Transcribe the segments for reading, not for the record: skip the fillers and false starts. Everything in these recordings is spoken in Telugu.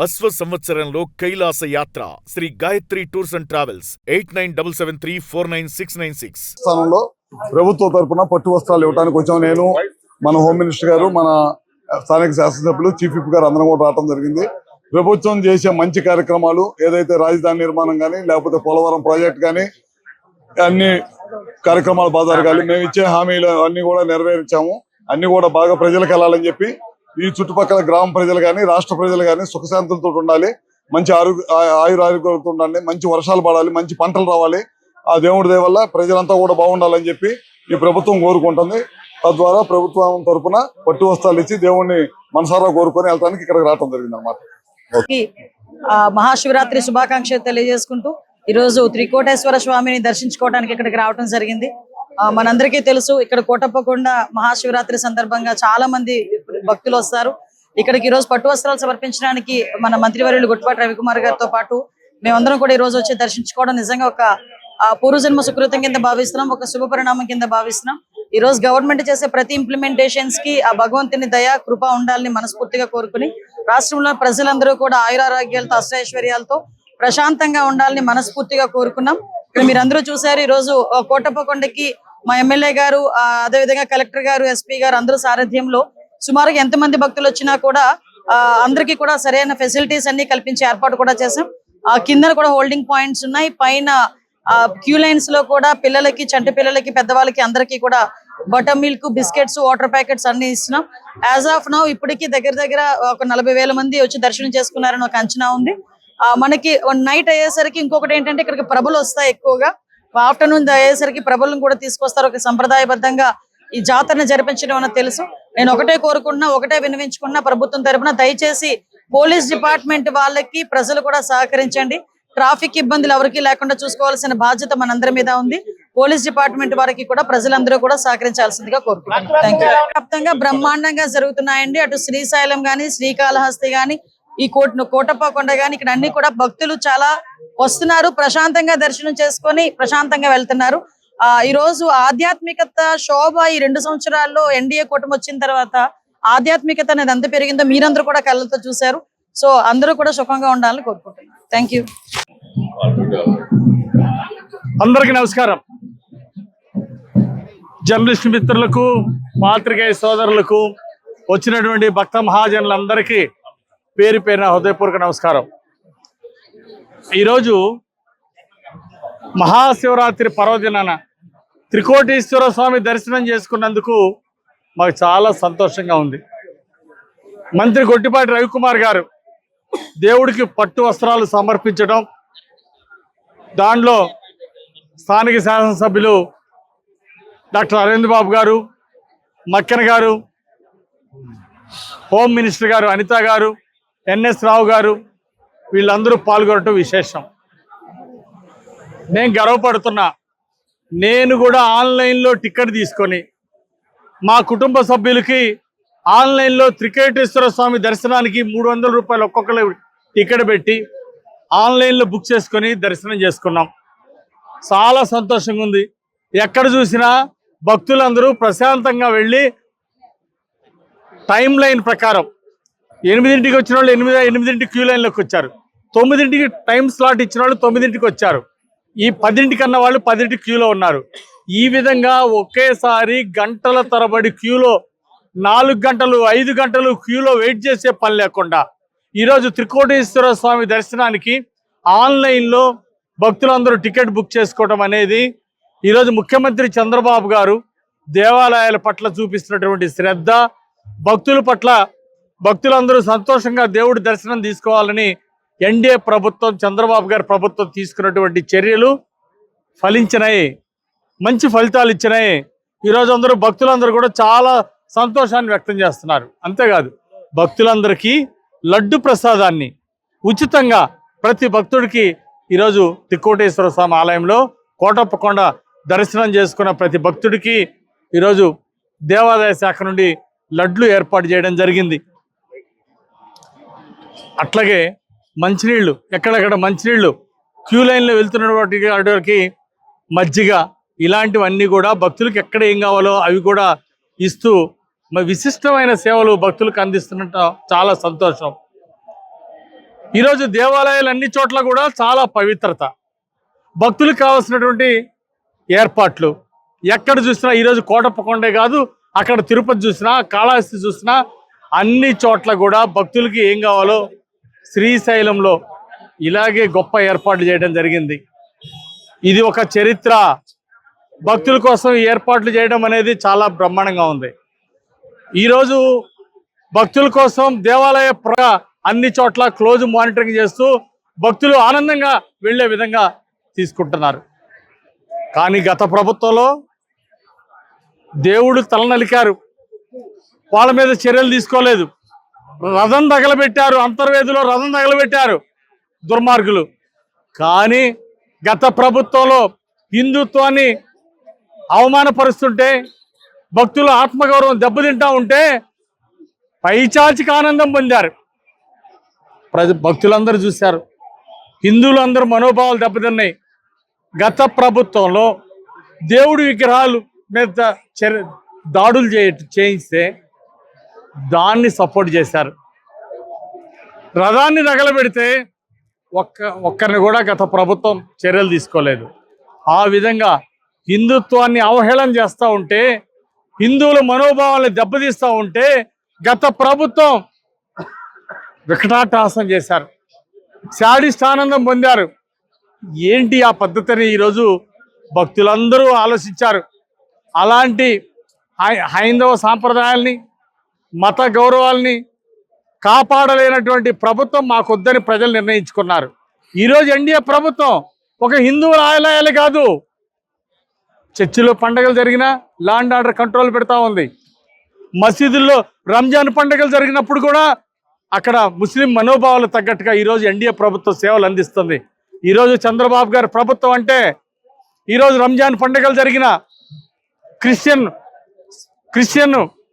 అశ్వ సంవత్సరంలో కైలాస యాత్ర Shri Gayatri tours and travels 8977349696 స్థానంలో ప్రభుత్వ తరపున పట్టు వస్త్రాలు ఇవ్వడానికి వచ్చాము. నేను మన హోమ్ మినిస్టర్ గారు, మన స్థానిక శాసనసభ్యులు, చీఫ్ విప్ గారు అందరం కూడా రావడం జరిగింది. ప్రభుత్వం చేసే మంచి కార్యక్రమాలు ఏదైతే రాజధాని నిర్మాణం కానీ, లేకపోతే పోలవరం ప్రాజెక్ట్ కానీ, అన్ని కార్యక్రమాలు బాగా జరగాలి. మేము ఇచ్చే హామీలు అన్ని కూడా నెరవేర్చాము. అన్ని కూడా బాగా ప్రజలకు వెళ్ళాలని చెప్పి ఈ చుట్టుపక్కల గ్రామ ప్రజలు కానీ, రాష్ట్ర ప్రజలు కానీ సుఖశాంతులతో ఉండాలి, మంచి ఆయురారోగ్యాలతో ఉండాలి, మంచి వర్షాలు పడాలి, మంచి పంటలు రావాలి. ఆ దేవుడి దయ వల్ల ప్రజలంతా కూడా బాగుండాలని చెప్పి ఈ ప్రభుత్వం కోరుకుంటుంది. తద్వారా ప్రభుత్వం తరఫున పట్టు వస్త్రాలు ఇచ్చి దేవుణ్ణి మనసారా కోరుకొని వెళ్ళడానికి ఇక్కడికి రావడం జరిగింది అన్నమాట. మహాశివరాత్రి శుభాకాంక్షలు తెలియజేసుకుంటూ ఈరోజు త్రికోటేశ్వర స్వామిని దర్శించుకోవడానికి ఇక్కడికి రావడం జరిగింది. మనందరికీ తెలుసు, ఇక్కడ కోటప్పకొండ మహాశివరాత్రి సందర్భంగా చాలా మంది భక్తులు వస్తారు. ఇక్కడికి ఈరోజు పట్టు వస్త్రాలు సమర్పించడానికి మన మంత్రివర్యులు గుట్టిపాటి రవికుమార్ గారితో పాటు మేమందరం కూడా ఈ రోజు వచ్చి దర్శించుకోవడం నిజంగా ఒక పూర్వజన్మ సుకృతం కింద భావిస్తున్నాం, ఒక శుభ పరిణామం కింద భావిస్తున్నాం. ఈ రోజు గవర్నమెంట్ చేసే ప్రతి ఇంప్లిమెంటేషన్స్ కి ఆ భగవంతుని దయ కృప ఉండాలని మనస్ఫూర్తిగా కోరుకుని, రాష్ట్రంలో ప్రజలందరూ కూడా ఆయురారోగ్యాలతో అష్టైశ్వర్యాలతో ప్రశాంతంగా ఉండాలని మనస్ఫూర్తిగా కోరుకున్నాం. ఇక్కడ మీరందరూ చూసారు, ఈ రోజు కోటప్పకొండకి మా ఎమ్మెల్యే గారు, అదేవిధంగా కలెక్టర్ గారు, ఎస్పీ గారు అందరూ సారథ్యంలో సుమారుగా ఎంతమంది భక్తులు వచ్చినా కూడా అందరికీ కూడా సరైన ఫెసిలిటీస్ అన్ని కల్పించే ఏర్పాటు కూడా చేసాం. కింద కూడా హోల్డింగ్ పాయింట్స్ ఉన్నాయి, పైన క్యూ లైన్స్ లో కూడా పిల్లలకి, చంటి పిల్లలకి, పెద్దవాళ్ళకి అందరికీ కూడా butter milk, biscuits, water packets అన్ని ఇస్తున్నాం. యాజ్ ఆఫ్ నౌ ఇప్పటికీ దగ్గర ఒక 40,000 మంది వచ్చి దర్శనం చేసుకున్నారని ఒక అంచనా ఉంది. మనకి నైట్ అయ్యేసరికి ఇంకొకటి ఏంటంటే ఇక్కడికి ప్రభలు వస్తాయి ఎక్కువగా. ఆఫ్టర్నూన్ అయ్యేసరికి ప్రభలను కూడా తీసుకొస్తారు. ఒక సంప్రదాయబద్ధంగా ఈ జాతరను జరిపించడం అన్నది తెలుసు. నేను ఒకటే కోరుకుంటున్నా, ఒకటే విన్నవించుకున్నా ప్రభుత్వం తరపున, దయచేసి పోలీస్ డిపార్ట్మెంట్ వాళ్ళకి ప్రజలు కూడా సహకరించండి. ట్రాఫిక్ ఇబ్బందులు ఎవరికి లేకుండా చూసుకోవాల్సిన బాధ్యత మనందరి మీద ఉంది. పోలీస్ డిపార్ట్మెంట్ వారికి కూడా ప్రజలందరూ కూడా సహకరించాల్సిందిగా కోరుకుంటున్నాను. Thank you. వ్యాప్తంగా బ్రహ్మాండంగా జరుగుతున్నాయండి. అటు శ్రీశైలం గాని, శ్రీకాళహస్తి గాని, ఈ కోటప్పకొండ గాని, ఇక్కడ అన్ని కూడా భక్తులు చాలా వస్తున్నారు. ప్రశాంతంగా దర్శనం చేసుకొని ప్రశాంతంగా వెళ్తున్నారు. ఈ రోజు ఆధ్యాత్మికత శోభ ఈ 2 సంవత్సరాల్లో ఎన్డీఏ కూటమి వచ్చిన తర్వాత ఆధ్యాత్మికత అనేది ఎంత పెరిగిందో మీరందరూ కూడా కళ్ళతో చూశారు. సో అందరూ కూడా సుఖంగా ఉండాలని కోరుకుంటున్నాను. Thank you. అందరికీ నమస్కారం. జర్నలిస్ట్ మిత్రులకు, పాత్రికేయ సోదరులకు, వచ్చినటువంటి భక్త మహాజనులందరికీ పేరు పేరున హృదయపూర్వక నమస్కారం. ఈరోజు మహాశివరాత్రి పర్వదినాన త్రికోటేశ్వర స్వామి దర్శనం చేసుకున్నందుకు మాకు చాలా సంతోషంగా ఉంది. మంత్రి గుట్టిపాటి రవికుమార్ గారు దేవుడికి పట్టు వస్త్రాలు సమర్పించడం, దాంట్లో స్థానిక శాసనసభ్యులు డాక్టర్ అరవింద్ బాబు గారు, మక్కెన గారు, హోమ్ మినిస్టర్ గారు అనిత గారు, ఎన్ఎస్ రావు గారు, వీళ్ళందరూ పాల్గొనడం విశేషం. నేను గర్వపడుతున్నా. నేను కూడా ఆన్లైన్లో టికెట్ తీసుకొని మా కుటుంబ సభ్యులకి ఆన్లైన్లో త్రికోటేశ్వర స్వామి దర్శనానికి 300 రూపాయలు ఒక్కొక్కరు టికెట్ పెట్టి ఆన్లైన్లో బుక్ చేసుకొని దర్శనం చేసుకున్నాం. చాలా సంతోషంగా ఉంది. ఎక్కడ చూసినా భక్తులందరూ ప్రశాంతంగా వెళ్ళి టైం లైన్ ప్రకారం 8ంటికి వచ్చిన వాళ్ళు 8ంటికి క్యూ లైన్లోకి వచ్చారు, 9ంటికి టైం స్లాట్ ఇచ్చిన వాళ్ళు 9ంటికి వచ్చారు, ఈ 10ంటికి అన్న వాళ్ళు 10ంటికి క్యూలో ఉన్నారు. ఈ విధంగా ఒకేసారి గంటల తరబడి క్యూలో 4 గంటలు 5 గంటలు క్యూలో వెయిట్ చేసే పని లేకుండా ఈరోజు త్రికోటేశ్వర స్వామి దర్శనానికి ఆన్లైన్లో భక్తులందరూ టికెట్ బుక్ చేసుకోవడం అనేది ఈరోజు ముఖ్యమంత్రి చంద్రబాబు గారు దేవాలయాల పట్ల చూపిస్తున్నటువంటి శ్రద్ధ, భక్తుల పట్ల భక్తులందరూ సంతోషంగా దేవుడి దర్శనం తీసుకోవాలని ఎన్డీఏ ప్రభుత్వం, చంద్రబాబు గారి ప్రభుత్వం తీసుకున్నటువంటి చర్యలు ఫలించినాయి, మంచి ఫలితాలు ఇచ్చినాయి. ఈరోజు అందరూ భక్తులందరూ కూడా చాలా సంతోషాన్ని వ్యక్తం చేస్తున్నారు. అంతేకాదు, భక్తులందరికీ లడ్డు ప్రసాదాన్ని ఉచితంగా ప్రతి భక్తుడికి ఈరోజు త్రికోటేశ్వర స్వామి ఆలయంలో కోటప్పకొండ దర్శనం చేసుకున్న ప్రతి భక్తుడికి ఈరోజు దేవాదాయ శాఖ నుండి లడ్లు ఏర్పాటు చేయడం జరిగింది. అట్లాగే మంచినీళ్ళు, ఎక్కడెక్కడ మంచినీళ్ళు క్యూ లైన్లో వెళ్తున్నటువంటి మజ్జిగ, ఇలాంటివన్నీ కూడా భక్తులకు ఎక్కడ ఏం కావాలో అవి కూడా ఇస్తూ విశిష్టమైన సేవలు భక్తులకు అందిస్తున్నట్టు చాలా సంతోషం. ఈరోజు దేవాలయాలు అన్ని చోట్ల కూడా చాలా పవిత్రత, భక్తులకు కావాల్సినటువంటి ఏర్పాట్లు ఎక్కడ చూసినా, ఈరోజు కోటప్పకొండే కాదు, అక్కడ తిరుపతి చూసినా, కాళహస్తి చూసినా, అన్ని చోట్ల కూడా భక్తులకి ఏం కావాలో శ్రీశైలంలో ఇలాగే గొప్ప ఏర్పాట్లు చేయడం జరిగింది. ఇది ఒక చరిత్ర. భక్తుల కోసం ఈ ఏర్పాట్లు చేయడం అనేది చాలా బ్రహ్మాండంగా ఉంది. ఈరోజు భక్తుల కోసం దేవాలయ అన్ని చోట్ల క్లోజ్ మానిటరింగ్ చేస్తూ భక్తులు ఆనందంగా వెళ్ళే విధంగా తీసుకుంటున్నారు. కానీ గత ప్రభుత్వంలో దేవుడు తలనలికారు, వాళ్ళ మీద చర్యలు తీసుకోలేదు. రథం తగలబెట్టారు, అంతర్వేదిలో రథం తగలబెట్టారు దుర్మార్గులు. కానీ గత ప్రభుత్వంలో హిందుత్వాన్ని అవమానపరుస్తుంటే, భక్తుల ఆత్మగౌరవం దెబ్బతింటా ఉంటే పైచాచిక ఆనందం పొందారు. భక్తులందరూ చూశారు, హిందువులందరూ మనోభావాలు దెబ్బతిన్నాయి. గత ప్రభుత్వంలో దేవుడి విగ్రహాలు మీద దాడులు చేయిస్తే దాన్ని సపోర్ట్ చేశారు. రథాన్ని తగలబెడితే ఒక్కరిని కూడా గత ప్రభుత్వం చర్యలు తీసుకోలేదు. ఆ విధంగా హిందుత్వాన్ని అవహేళన చేస్తూ ఉంటే, హిందువుల మనోభావాలను దెబ్బతీస్తూ ఉంటే గత ప్రభుత్వం వికటాటహాసం చేశారు, శాడిస్ట్ ఆనందం పొందారు. ఏంటి ఆ పద్ధతిని ఈరోజు భక్తులందరూ ఆలోచించారు. అలాంటి హైందవ సాంప్రదాయాల్ని, మత గౌరవాల్ని కాపాడలేనటువంటి ప్రభుత్వం మాకొద్దని ప్రజలు నిర్ణయించుకున్నారు. ఈరోజు ఎన్డీఏ ప్రభుత్వం ఒక హిందువుల ఆలయాలే కాదు, చర్చిలో పండుగలు జరిగినా లా అండ్ ఆర్డర్ కంట్రోల్ పెడతా ఉంది. మసీదుల్లో రంజాన్ పండుగలు జరిగినప్పుడు కూడా అక్కడ ముస్లిం మనోభావాలు తగ్గట్టుగా ఈరోజు ఎన్డీఏ ప్రభుత్వం సేవలు అందిస్తుంది. ఈరోజు చంద్రబాబు గారి ప్రభుత్వం అంటే, ఈరోజు రంజాన్ పండుగలు జరిగిన,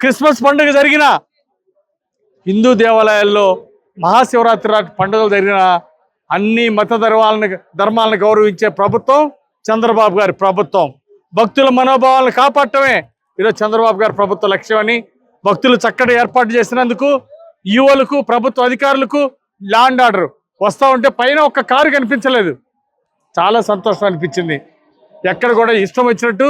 క్రిస్మస్ పండుగ జరిగిన, హిందూ దేవాలయాల్లో మహాశివరాత్రి పండుగలు జరిగిన అన్ని మత ధర్మాలను గౌరవించే ప్రభుత్వం చంద్రబాబు గారి ప్రభుత్వం. భక్తుల మనోభావాలను కాపాడటమే ఈరోజు చంద్రబాబు గారి ప్రభుత్వ లక్ష్యమని, భక్తులు చక్కటి ఏర్పాటు చేసినందుకు యువలకు, ప్రభుత్వ అధికారులకు లా అండ్ ఆర్డర్ వస్తూ ఉంటే పైన ఒక్క కారు కనిపించలేదు. చాలా సంతోషం అనిపించింది. ఎక్కడ కూడా ఇష్టం వచ్చినట్టు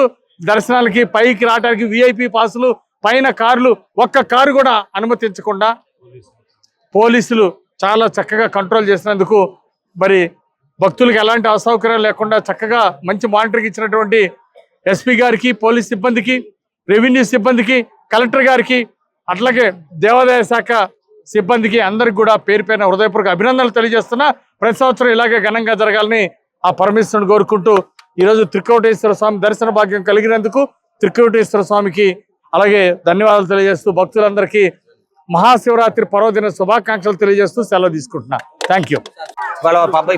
దర్శనాలకి పైకి రావడానికి విఐపి పాసులు, పైన కార్లు, ఒక్క కారు కూడా అనుమతించకుండా పోలీసులు చాలా చక్కగా కంట్రోల్ చేసినందుకు, మరి భక్తులకు ఎలాంటి అసౌకర్యం లేకుండా చక్కగా మంచి మానిటరింగ్ ఇచ్చినటువంటి ఎస్పీ గారికి, పోలీస్ సిబ్బందికి, రెవెన్యూ సిబ్బందికి, కలెక్టర్ గారికి, అట్లాగే దేవాదాయ శాఖ సిబ్బందికి అందరికి కూడా పేరు పేరున హృదయపూర్వక అభినందనలు తెలియజేస్తున్నా. ప్రతి సంవత్సరం ఇలాగే ఘనంగా జరగాలని ఆ పరమేశ్వరుని కోరుకుంటూ ఈరోజు త్రికోటేశ్వర స్వామి దర్శన భాగ్యం కలిగినందుకు త్రికోటేశ్వర స్వామికి అలాగే ధన్యవాదాలు తెలియజేస్తూ భక్తులందరికీ మహాశివరాత్రి పర్వదిన శుభాకాంక్షలు తెలియజేస్తూ సెలవు తీసుకుంటున్నా. Thank you.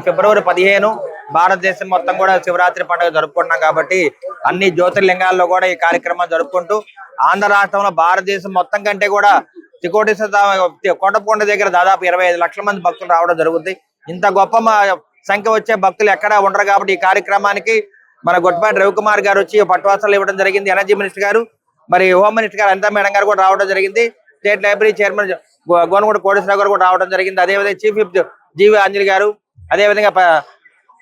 ఫిబ్రవరి 15 భారతదేశం మొత్తం కూడా శివరాత్రి పండుగ జరుపుకుంటున్నాం కాబట్టి అన్ని జ్యోతిర్లింగాల్లో కూడా ఈ కార్యక్రమం జరుపుకుంటూ, ఆంధ్ర రాష్ట్రంలో భారతదేశం మొత్తం కంటే కూడా కోటప్పకొండ దగ్గర దాదాపు 25 లక్షల మంది భక్తులు రావడం జరుగుతుంది. ఇంత గొప్ప సంఖ్య వచ్చే భక్తులు ఎక్కడా ఉండరు కాబట్టి ఈ కార్యక్రమానికి మన గొట్టిపాటి రవికుమార్ గారు వచ్చి పట్టువాసాలు ఇవ్వడం జరిగింది. ఎనర్జీ మినిస్టర్ గారు, మరి హోమ్ మినిస్టర్ గారు అనితా మేడం గారు కూడా రావడం జరిగింది. స్టేట్ లైబ్రరీ చైర్మన్ గోనగూడ కోటేశ్వరరావు గారు కూడా రావడం జరిగింది. అదేవిధంగా చీఫ్ విప్ జీవి అంజలి గారు, అదేవిధంగా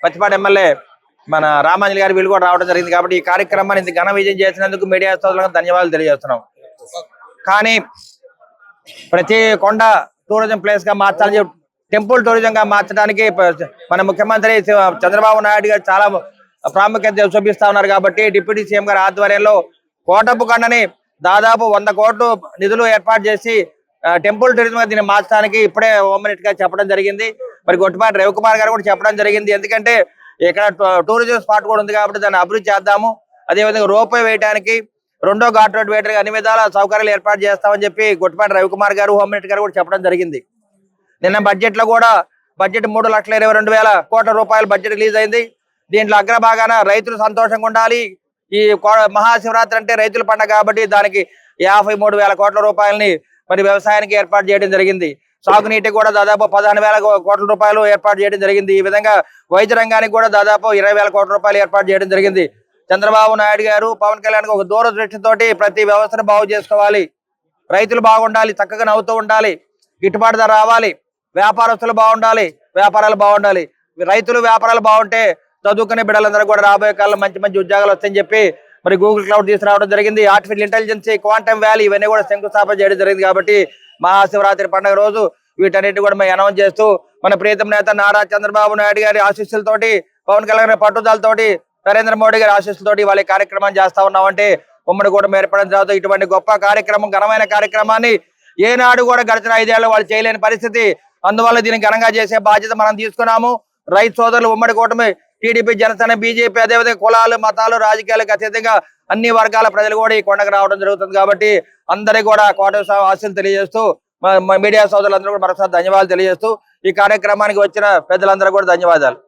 పచ్చిపాటి ఎమ్మెల్యే మన రామాంజలి గారు, వీళ్ళు కూడా రావడం జరిగింది. కాబట్టి ఈ కార్యక్రమాన్ని ఇంత ఘన విజయం చేసినందుకు మీడియా సోదరులకు ధన్యవాదాలు తెలియజేస్తున్నాం. కానీ ప్రతి కొండ టూరిజం ప్లేస్ గా మార్చాలి, టెంపుల్ టూరిజం గా మార్చడానికి మన ముఖ్యమంత్రి చంద్రబాబు నాయుడు గారు చాలా ప్రాముఖ్యత చూపిస్తా ఉన్నారు. కాబట్టి డిప్యూటీ సీఎం గారి ఆధ్వర్యంలో కోటప్పకొండని దాదాపు 100 కోట్లు నిధులు ఏర్పాటు చేసి టెంపుల్ టూరిజం గా దీన్ని మార్చడానికి ఇప్పుడే హోమ్ మినిస్టర్ గారు చెప్పడం జరిగింది. మరి గొట్టిపాటి రవికుమార్ గారు కూడా చెప్పడం జరిగింది. ఎందుకంటే ఇక్కడ టూరిజం స్పాట్ కూడా ఉంది కాబట్టి దాన్ని అభివృద్ధి చేద్దాము, అదేవిధంగా రోప్వే వేయడానికి, 2వ ఘాట్ రోడ్ వేయడానికి అన్ని విధాల సౌకర్యాలు ఏర్పాటు చేస్తామని చెప్పి గొట్టిపాటి రవికుమార్ గారు, హోమ్ మినిస్టర్ గారు కూడా చెప్పడం జరిగింది. నిన్న బడ్జెట్ లో కూడా బడ్జెట్ 3,22,000 కోట్ల రూపాయల బడ్జెట్ రిలీజ్ అయింది. దీంట్లో అగ్రభాగాన రైతులు సంతోషంగా ఉండాలి. ఈ మహాశివరాత్రి అంటే రైతుల పండుగ కాబట్టి దానికి 53,000 కోట్ల రూపాయలని మరి వ్యవసాయానికి ఏర్పాటు చేయడం జరిగింది. సాగునీటికి కూడా దాదాపు 15,000 కోట్ల రూపాయలు ఏర్పాటు చేయడం జరిగింది. ఈ విధంగా వైద్య రంగానికి కూడా దాదాపు 20,000 కోట్ల రూపాయలు ఏర్పాటు చేయడం జరిగింది. చంద్రబాబు నాయుడు గారు, పవన్ కళ్యాణ్ ఒక దూరదృష్టితోటి ప్రతి వ్యవస్థను బాగు చేసుకోవాలి, రైతులు బాగుండాలి, చక్కగా నవ్వుతూ ఉండాలి, గిట్టుబాటు ధర రావాలి, వ్యాపారస్తులు బాగుండాలి, వ్యాపారాలు బాగుండాలి, రైతులు వ్యాపారాలు బాగుంటే చదువుకునే బిడ్డలందరూ కూడా రాబోయే కాలంలో మంచి మంచి ఉద్యోగాలు వస్తాయని చెప్పి మరి గూగుల్ క్లౌడ్ తీసుకురావడం జరిగింది. ఆర్టిఫిషియల్ ఇంటెలిజెన్స్, క్వాంటమ్ వ్యాలీ ఇవన్నీ కూడా శంకుస్థాపన చేయడం జరిగింది. కాబట్టి మహాశివరాత్రి పండుగ రోజు వీటన్నిటి కూడా మేము అనౌన్స్ చేస్తూ మన ప్రీతం నేత నారా చంద్రబాబు నాయుడు గారి ఆశీస్సులతోటి, పవన్ కళ్యాణ్ గారి పట్టుదలతోటి, నరేంద్ర మోడీ గారి ఆశీస్సులతోటి వాళ్ళ కార్యక్రమం చేస్తా ఉన్నామంటే ఉమ్మడి కూడా ఏర్పడిన తర్వాత ఇటువంటి గొప్ప కార్యక్రమం, ఘనమైన కార్యక్రమాన్ని ఏనాడు కూడా గడిచిన 5 ఏళ్ళు వాళ్ళు చేయలేని పరిస్థితి. అందువల్ల దీన్ని ఘనంగా చేసే బాధ్యత మనం తీసుకున్నాము. రైతు సోదరులు ఉమ్మడి కూటమి టీడీపీ, జనసేన, బీజేపీ, అదేవిధంగా కులాలు, మతాలు, రాజకీయాలకు అతీతంగా అన్ని వర్గాల ప్రజలు కూడా ఈ కొండకు రావడం జరుగుతుంది. కాబట్టి అందరికీ కూడా కోటేశ్వర ఆశీస్సులు తెలియజేస్తూ మీడియా సోదరులందరూ కూడా మరొకసారి ధన్యవాదాలు తెలియజేస్తూ ఈ కార్యక్రమానికి వచ్చిన పెద్దలందరూ కూడా ధన్యవాదాలు.